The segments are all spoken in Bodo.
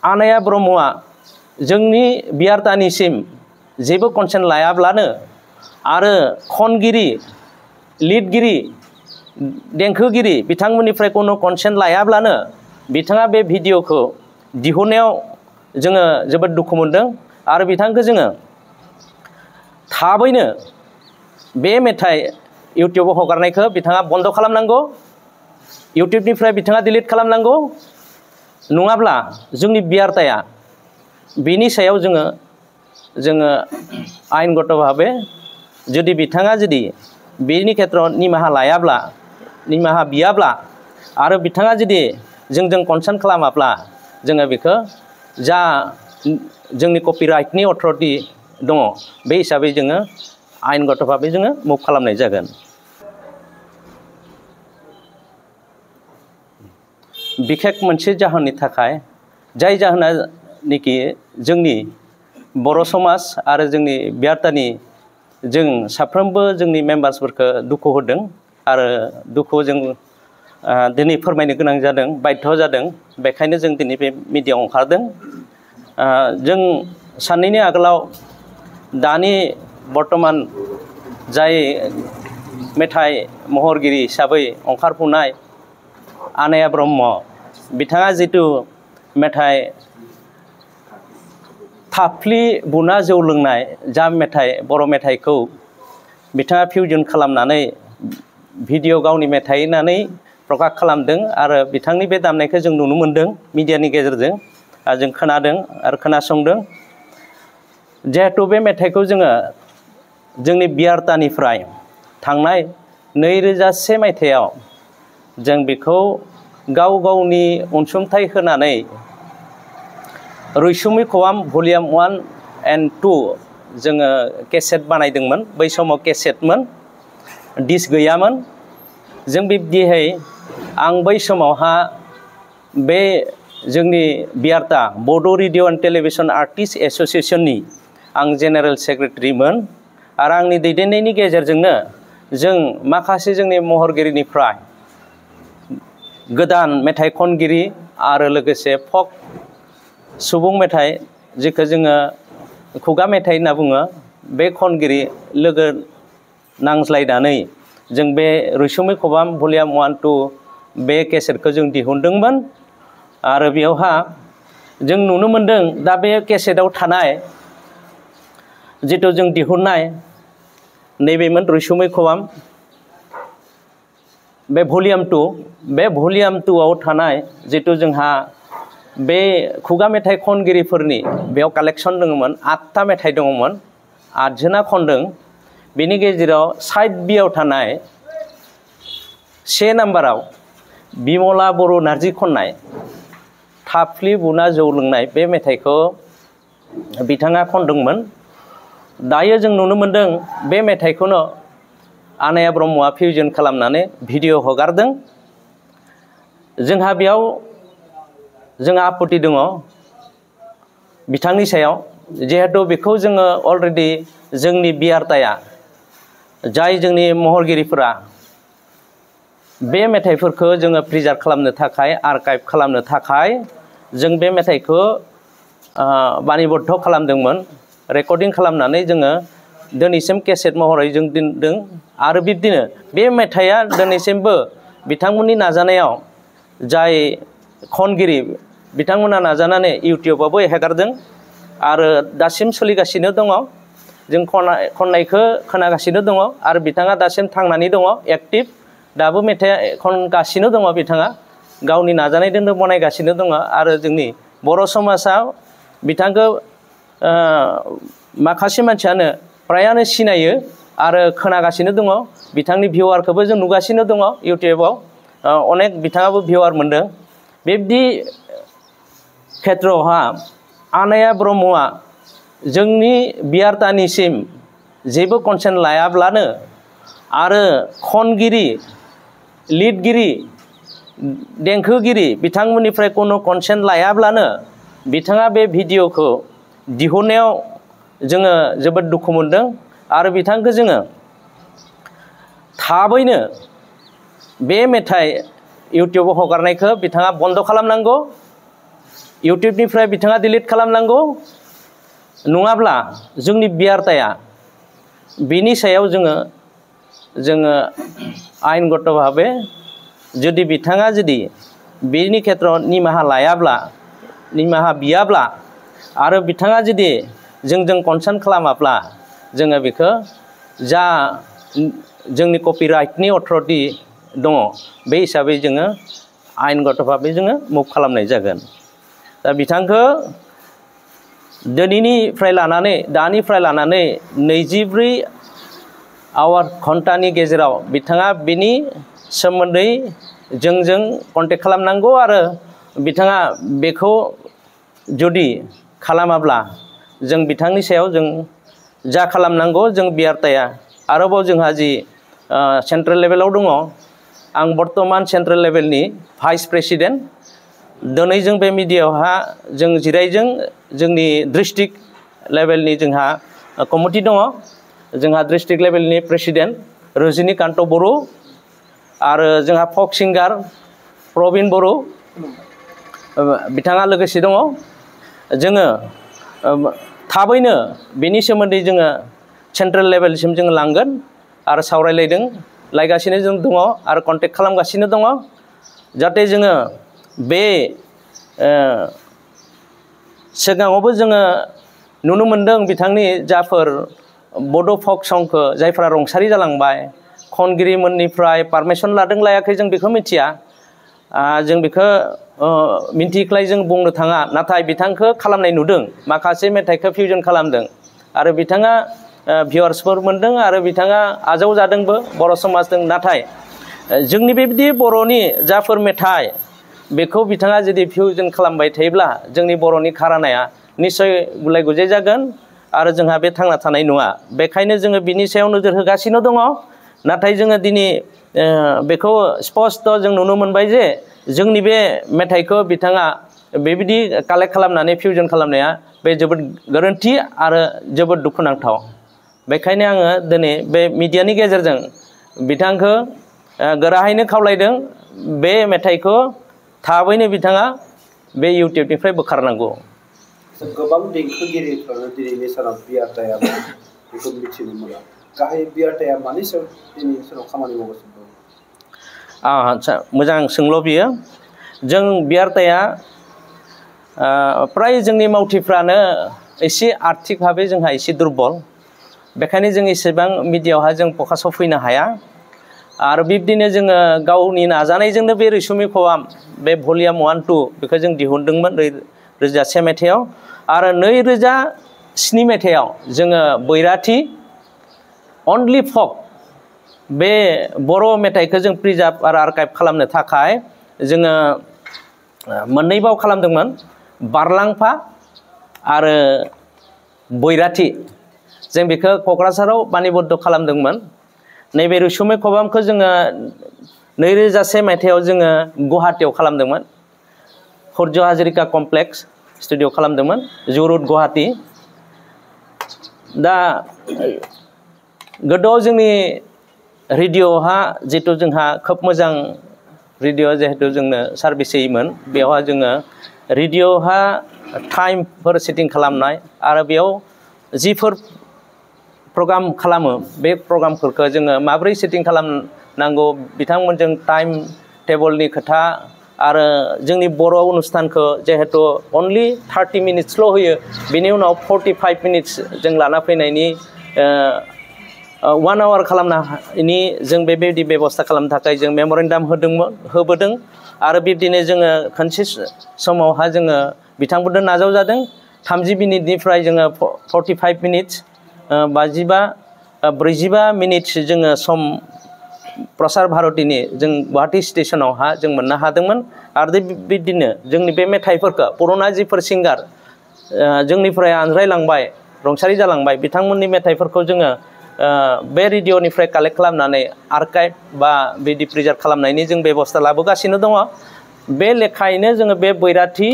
आनाया ब्रह्मआ जोंनि बियारतानिसिम जेबो कनसेन्ट लायाब्लानो आरो खनगिरि लिरगिरि देंखोगिरि बिथांमोननिफ्राय कोनो कनसेन्ट लायाब्लानो बिथाङा बे भिडिअखौ दिहुननायाव जोङो जोबोद दुखु मोनदों आरो बिथांखौ जोङो थाबैनो बे मेथाइ इउटिउबाव हगारनायखौ बिथाङा बन्द खालामनांगौ इउटिउबनिफ्राय बिथाङा डिलिट खालामनांगौ नङाब्ला जोंनि बियारताया बेनि सायाव जोङो आयेनगत भाबे जुदि बिथाङा जुदि बेनि खेत्रआव निमाहा बियाब्ला आरो बिथाङा जुदि जोंजों कनसार्न खालामाब्ला जोङो बेखौ जा जोंनि कपिराइटनि अथरिटि दङ बे हिसाबै जोङो आयेनगत भाबे जोङो मुभ खालामनाय जागोन। बिखेक मोनसे जाहोननि थाखाय जाय जाहोना निखि जोंनि बर' समाज आरो जोंनि बियारतानि जों साफ्रोमबो जोंनि मेम्बार्सफोरखौ दुखु होदों आरो दुखु जों दिनै फोरमायनो गोनां जादों बाध्य जादों बेखायनो जों दिनै बे मिडियायाव ओंखारदों। जों साननैनि आगोलाव दानि बर्तमान जाय मेथाइ महरगिरि हिसाबै ओंखारफुनाय आनाया ब्रह्म बिथाङा जितु मेथाइ थाफ्लि बुना जौ लोंनाय जा मेथाइ बर' मेथाइखौ बिथाङा फिउजन खालामनानै भिडिअ गावनि मेथाइ होननानै प्रकाश खालामदों आरो बिथांनि बे दामनायखौ जों नुनो मोनदों मिडियानि गेजेरजों जों खोनादों आरो खोनासंदों जिहेतु बे मेथाइखौ जोङो जोंनि बियारतानिफ्राय थांनाय 2001 मायथाइयाव जों बेखौ गावनि अनसुंथाइ होनानै रैसुमै खबाम भलिउम 1 and 2 जोङो केसेट बानायदोंमोन बै समाव केसेटमोन डिस्क गैयामोन जों बिब्दिहाय आं बै समावहा बे जोंनि बियारता बड' रेडिअ एन्ड टेलिभिजन आर्टिस्ट एस'सिएशननि आं जेनेरेल सेक्रेटारिमोन आरो आंनि दैदेननायनि गेजेरजोंनो जों माखासे जोंनि महरगिरिनिफ्राय गोदान मेथाइ खनगिरि आरो लोगोसे फक सुबुं मेथाइ जेखौ जोङो खुगा मेथाइ होनना बुङो बे खनगिरि लोगो नांज्लायनानै जों बे रैसुमै खबाम भलिउम 1 2 बे केसेटखौ जों दिहुनदोंमोन आरो बेयावहा जों नुनो मोनदों दा बे केसेटआव थानाय जितु जों दिहुननाय नैबेमोन रैसुमै खबाम बे भलिउम 2 बे भलिउम 2 आव थानाय जितु जोंहा बे खुगा मेथाइ खनगिरिफोरनि बेयाव कालेक्शन दङमोन 8टा मेथाइ दङमोन 8 जना खनदों बेनि गेजेराव साइड बियाव थानाय 1 नाम्बाराव बिमला बर' नार्जि खननाय थाफ्लि बुना जौ लोंनाय बे मेथाइखौ बिथाङा खनदोंमोन दायो जों नुनो मोनदों बे मेथाइखौनो आनाया ब्रह्मआ फिउजन खालामनानै भिडिअ हगारदों जोंहा बेयाव जोंहा आपत्ति दङ बिथांनि सायाव जिहेतु बेखौ जोङो अलरेडि जोंनि बियारताया जाय जोंनि महरगिरिफोरा बे मेथाइफोरखौ जोङो प्रिजार्भ खालामनो थाखाय आर्काइभ खालामनो थाखाय जों बे मेथाइखौ बानिबद्ध खालामदोंमोन रेकर्डिं खालामनानै जोङो दिनैसिम केसेट महरै जों दोनदों आरो बिब्दिनो बे मेथाइया दिनैसिमबो बिथांमोननि नाजानायाव जाय खनगिरि बिथांमोना नाजानानै इउटिउबावबो हेगारदों आरो दासिम सोलिगासिनो दङ जों खननायखौ खोनागासिनो दङ आरो बिथाङा दासिम थांनानै दङ एक्टिभ दाबो मेथाइ खनगासिनो दङ बिथाङा गावनि नाजानायजोंनो बनायगासिनो दङ आरो जोंनि बर' समाजाव बिथांखौ माखासे मानसियानो फ्रायानो सिनायो आरो खोनागासिनो दङ बिथांनि भिउआरखौबो जों नुगासिनो दङ इउटिउबाव अनेक बिथाङाबो भिउआर मोनदों बेबायदि खेत्रआवहा आनाया ब्रह्मआ जोंनि बियारतानिसिम जेबो कनसेन्ट लायाब्लानो आरो खनगिरि लिरगिरि देंखोगिरि बिथांमोननिफ्राय कोनो कनसेन्ट लायाब्लानो बिथाङा बे भिडिअखौ दिहुननायाव जोङो जोबोद दुखु मोनदों आरो बिथांखौ जोङो थाबैनो बे मेथाइ इउटिउबाव हगारनायखौ बिथाङा बन्द खालामनांगौ इउटुबनिफ्राय बिथाङा डिलिट खालामनांगौ नङाब्ला जोंनि बियारताया बिनि सायाव जोङो आयेनगत भाबे जुदि बिथाङा जुदि बेनि खेत्रआव निमाहा लायाब्ला निमाहा बियाब्ला आरो बिथाङा जुदि जोंजों कनसार्न खालामाब्ला जोङो बेखौ जा जोंनि कपिराइटनि अथरिटि दङ बे हिसाबै जोङो आयेनगत भाबे जोङो मुभ खालामनाय जागोन। दा बिथांखौ दिनैनिफ्राय लानानै दानिफ्राय लानानै 24 आवार घन्टानि गेजेराव बिथाङा बिनि सोमोन्दै जोंजों कन्टेक्ट खालामनांगौ आरो बिथाङा बेखौ जुदि खालामाब्ला जों बिथांनि सायाव जों जा खालामनांगौ जों बियारताया आरोबाव जोंहा जि सेन्ट्रेल लेभेलाव दङ आं बर्तमान सेन्ट्रेल लेभेलनि भाइस प्रेसिडेन्ट दिनै जों बे मिडियायावहा जों जिरायजों जोंनि डिस्ट्रिक्ट लेभेलनि जोंहा कमिटि दङ जोंहा डिस्ट्रिक्ट लेभेलनि प्रेसिडेन्ट रजनीकान्त बर' आरो जोंहा फक सिंगार प्रबिन बर' बिथाङा लोगोसे दङ जोङो थाबैनो बेनि सोमोन्दै जोङो सेन्ट्रेल लेभेलसिम जोङो लांगोन आरो सावरायलायदों लायगासिनो जों दङ आरो कन्टेक्ट खालामगासिनो दङ जाहाथे जोङो बे सिगाङावबो जोङो नुनो मोनदों बिथांनि जाफोर बड' फक संखौ जायफ्रा रुंसारि जालांबाय खनगिरिमोननिफ्राय पारमिसन लादों लायाखै जों बेखौ मिथिया जों बेखौ मिन्थिख्लाय जों बुंनो थाङा नाथाय बिथांखौ खालामनाय नुदों माखासे मेथाइखौ फिउजन खालामदों आरो बिथाङा भिउवार्सफोर मोनदों आरो बिथाङा आजाव जादोंबो बर' समाजजों नाथाय जोंनि बेबायदि बर'नि जाफोर मेथाइ बेखौ बिथाङा जुदि फिउजन खालामबाय थायोब्ला जोंनि बर'नि घरानाया निश्चय गुलाय गुजाय जागोन आरो जोंहा बे थांना थानाय नङा बेखायनो जोङो बिनि सायाव नोजोर होगासिनो दङ नाथाय जोङो दिनै बेखौ स्पष्ट जों नुनो मोनबाय जे जोंनि बे मेथाइखौ बिथाङा बेबायदि कालेक्ट खालामनानै फिउजन खालामनाया बे जोबोद गोरोन्थि आरो जोबोद दुखुनांथाव बेखायनो आङो दिनै बे मिडियानि गेजेरजों बिथांखौ गोराहैनो खावलायदों बे मेथाइखौ थाबैनो बिथाङा बे इउटुबनिफ्राय बोखारनांगौ। गोबां देंखोगिरिफ्रानो दिनैनि सानाव बियारताया बेखौ मिथिनो मोना गाहाय बियारताया मानि सायाव दिनैनि सानाव खामानि मावगासिनो दं? आच्छा मोजां सोंल' बियो जों बियारताया प्राय जोंनि मावथिफ्रानो एसे आर्थिक भाबै जोंहा एसे दुर्बल बेखायनो जों एसेबां मिडियायावहा जों फकासाव फैनो हाया आरो बिब्दिनो जोङो गावनि नाजानायजोंनो बे रैसुमै खबाम बे भलिउम 1, 2 बेखौ जों दिहुनदोंमोन 2001 मायथाइयाव आरो 2007 मायथाइयाव जोङो बैराथि अनलि फक बे बर' मेथाइखौ जों प्रिजार्भ आरो आर्काइभ खालामनो थाखाय जोङो मोननै बाव खालामदोंमोन बारलांफा आरो बैराथि जों बेखौ क'क्राझाराव बानिबद्ध खालामदोंमोन नैबे रैसुमै खबामखौ जोङो 2001 मायथाइयाव जोङो गुवाहाटीयाव खालामदोंमोन सूर्य हाजरिका कमप्लेक्स स्टुडिअ खालामदोंमोन जु र'ड गुवाहाटी दा गोदोआव जोंनि रेडिअ'हा जितु जोंहा खोब मोजां रेडिअ' जिहेतु जोंनो सार्भिस होयोमोन बेवहाय जोङो रेडिअ'हा टाइमफोर सेटिं खालामनाय आरो बेयाव जिफोर प्रग्राम खालामो बे प्रग्रामफोरखौ जोङो माबोरै सेटिं खालामनांगौ बिथांमोनजों टाइम टेबलनि खोथा आरो जोंनि बर' अनुस्थानखौ जिहेतु अनलि 30 मिनिट्सल' होयो बेनि उनाव 45 मिनिट्स जों लाना फैनायनि 1 आवार खालामनायनि जों बेबायदि बेबस्था खालामनो थाखाय जों मेम'रेन्डाम होबोदों आरो बिब्दिनो जोङो खनसे समावहा जोङो बिथांमोनजों नाजावजादों 30 मिनिटनिफ्राय जोङो 45 मिनिट्स 45 मिनिट्स जोङो सम प्रसार भारतीनि जों गुवाहाटी स्टेशनावहा जों मोननो हादोंमोन आरो बिदिनो जोंनि बे मेथाइफोरखौ पुराना जिफोर सिंगार जोंनिफ्राय आनज्रायलांबाय रुंसारि जालांबाय बिथांमोननि मेथाइफोरखौ जोङो बे रेडिअ'निफ्राय कालेक्ट खालामनानै आर्काइभ बा बिदि प्रिजार्भ खालामनायनि जों बेबस्था लाबोगासिनो दङ बे लेखायैनो जोङो बे बैराथि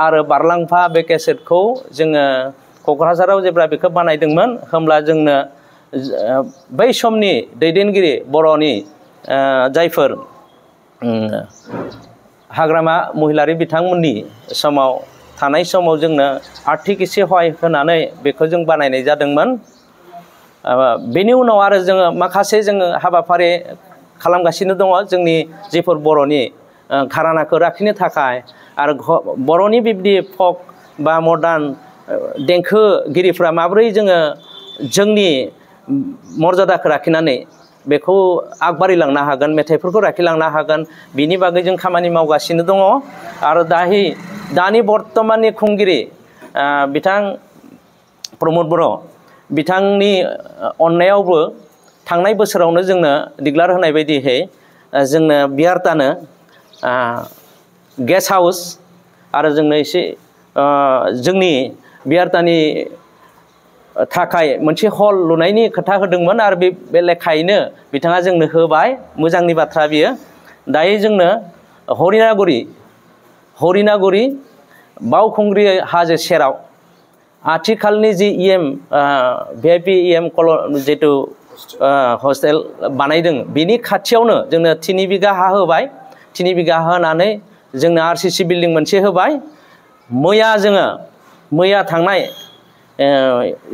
आरो बारलांफा बे केसेटखौ जोङो क'क्राझाराव जेब्ला बेखौ बानायदोंमोन होमब्ला जोंनो बै समनि दैदेनगिरि बर'नि जायफोर हाग्रामा महिलारि बिथांमोननि समाव थानाय समाव जोंनो आर्थिक एसे सहाय होनानै बेखौ जों बानायनाय जादोंमोन। बेनि उनाव आरो जोङो माखासे जोङो हाबाफारि खालामगासिनो दङ जोंनि जिफोर बर'नि घरानाखौ लाखिनो थाखाय आरो बर'नि बिब्दि फक बा मडार्न देंखोगिरिफ्रा माबोरै जोङो जोंनि मर्यादाखौ लाखिनानै बेखौ आगबारिलांनो हागोन, मेथाइफोरखौ लाखिलांनो हागोन, बिनि बागै जों खामानि मावगासिनो दङ। आरो दानि बर्तमाननि खुंगिरि बिथां प्रमद बर' बिथांनि अननायावबो थांनाय बोसोरावनो जोंनो डिक्लार होनाय बायदियै जोंनो बियार्तानो गेस्ट हाउस आरो जोंनो एसे जोंनि बियार्तानि थाखाय मोनसे हल लुनायनि खोथा होदोंमोन आरो बे लेखायैनो बिथाङा जोंनो होबाय। मोजांनि बाथ्रा बियो। दायो जोंनो हरिनागुरि बावखुंग्रि हाजो सेराव आथिखालनि जि VIP EM जितु हस्टेल बानायदों बिनि खाथियावनो जोंनो 3 बिघा हा होबाय। 3 बिघा होनानै जोंनो RCC बिल्डिं मोनसे होबाय। मैया थांनाय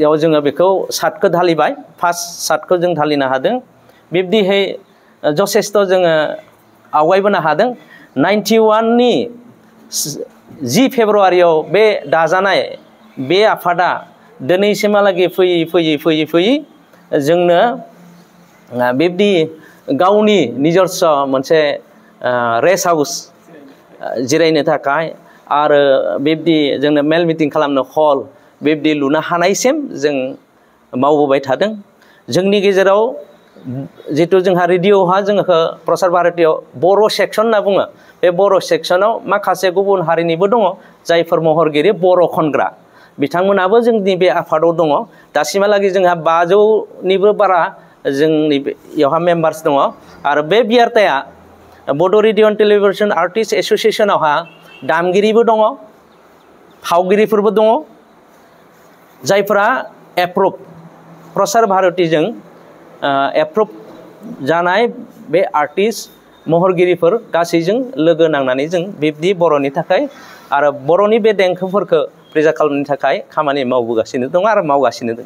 याव जोङो बेखौ सातखौ धालिबाय। फार्स्ट सातखौ जों धालिनो हादों। बिब्दिहै जथेस्थ' जोङो आवगायबोनो हादों। 91नि 10 फेब्रुवारियाव बे दाजानाय बे आफादा दिनैसिमहालागै फैयै जोंनो बिब्दि गावनि निजस्व मोनसे रेस्ट हाउस जिरायनो थाखाय आरो बिब्दि जोंनो मेल मिटिं खालामनो हल बिब्दि लुनो हानायसिम जों मावबोबाय थादों। जोंनि गेजेराव जितु जोंहा रेडिअ'हा जोंखौ प्रसार भारतीयाव बर' सेक्सन होनना बुङो। बे बर' सेक्सनाव माखासे गुबुन हारिनिबो दङ जायफोर महरगिरि बर' खनग्रा बिथांमोनाबो जोंनि बे आफादाव दङ। दासिमहालागै जोंहा 500निबो बारा जोंनि बेयावहा मेम्बार्स दङ। आरो बे बियार्ताया बड' रेडिअ एन्ड टेलिभिजन आर्टिस्ट एस'सिएशनावहा दामगिरिबो दङ, फावगिरिफोरबो दङ जायफोरा एप्रुभ प्रसार भारतीजों एप्रुभ जानाय बे आर्टिस्ट महरगिरिफोर गासैजों लोगो नांनानै जों बिब्दि बर'नि थाखाय आरो बर'नि बे देंखोफोरखौ प्रिजार्भ खालामनो थाखाय खामानि मावबोगासिनो दङ आरो मावगासिनो दङ।